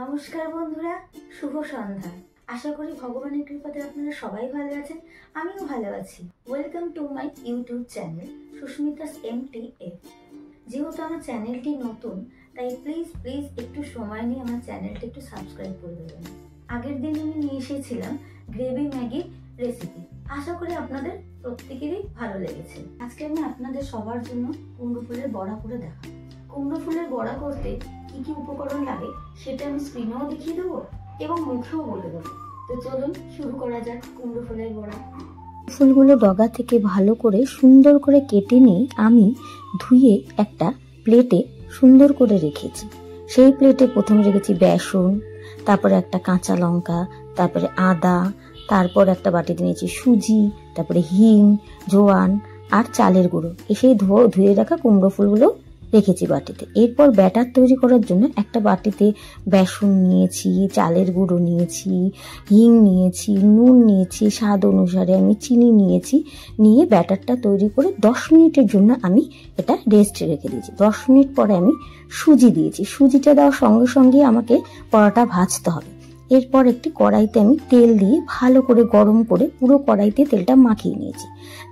নমস্কার বন্ধুরা, শুভ সন্ধ্যা। আশা করি ভগবানের কৃপাতে আপনারা সবাই ভালো আছেন, আমিও ভালো আছি। Welcome to my YouTube channel Susmita's MTF। যেহেতু আমার চ্যানেলটি নতুন, তাই প্লিজ একটু সময় নিয়ে আমার চ্যানেলটি একটু সাবস্ক্রাইব করে দেবেন। আগের দিন আমি নিয়ে এসেছিলাম গ্রেভি ম্যাগির রেসিপি। আশা করি আপনাদের প্রত্যেকেরই ভালো লেগেছে। আজকে আমি আপনাদের সবার জন্য কুমড়ো ফুলের বড়া করে দেখাবো। কুমড়ো ফুলের বড়া করতে কি কি উপকরণ লাগে সেটা আমি স্ক্রিনেও দেখিয়ে দেবো এবং মুখেও বলে দেবো। তো চলুন শুরু করা যাক কুমড়ো ফুলের বড়া। ফুলগুলো ডগা থেকে ভালো করে সুন্দর করে কেটে নিয়ে আমি ধুয়ে একটা প্লেটে সুন্দর করে রেখেছি। সেই প্লেটে প্রথমে রেখেছি বেসন, তারপরে একটা কাঁচা লঙ্কা, তারপরে আদা, তারপর একটা বাটিতে নিয়েছি সুজি, তারপরে হিং, জোয়ান আর চালের গুঁড়ো। সেই ধুয়ে রাখা কুমড়ো ফুলগুলো রেখেছি বাটিতে। এরপর ব্যাটার তৈরি করার জন্য একটা বাটিতে বেসন নিয়েছি, চালের গুঁড়ো নিয়েছি, হিং নিয়েছি, নুন নিয়েছি, স্বাদ অনুসারে আমি চিনি নিয়েছি। নিয়ে ব্যাটারটা তৈরি করে 10 মিনিটের জন্য আমি এটা রেস্টে রেখে দিয়েছি। 10 মিনিট পরে আমি সুজি দিয়েছি। সুজিটা দেওয়ার সঙ্গে সঙ্গে আমাকে পরোটা ভাজতে হবে। এরপর একটি কড়াইতে আমি তেল দিয়ে ভালো করে গরম করে পুরো কড়াইতে তেলটা মাখিয়ে নিয়েছি।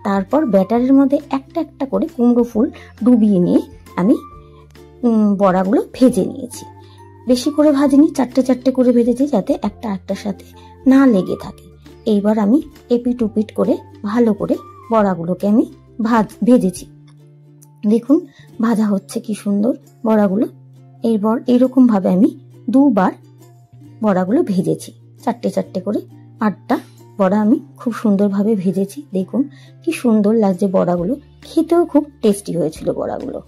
তারপর ব্যাটারের মধ্যে একটা একটা করে কুমড়ো ফুল ডুবিয়ে নিয়ে আমি বড়াগুলো ভেজে নিয়েছি। বেশি করে ভাজিনি, চারটে চারটে করে ভেজেছি যাতে একটা একটার সাথে না লেগে থাকে। এইবার আমি এপিট উপিট করে ভালো করে বড়াগুলোকে আমি ভেজেছি। দেখুন ভাজা হচ্ছে কি সুন্দর বড়াগুলো। এরপর এরকম ভাবে আমি দুবার বড়াগুলো ভেজেছি, চারটে চারটে করে 8টা বড়া আমি খুব সুন্দরভাবে ভেজেছি। দেখুন কি সুন্দর লাগছে বড়াগুলো, খেতেও খুব টেস্টি হয়েছিল বড়াগুলো।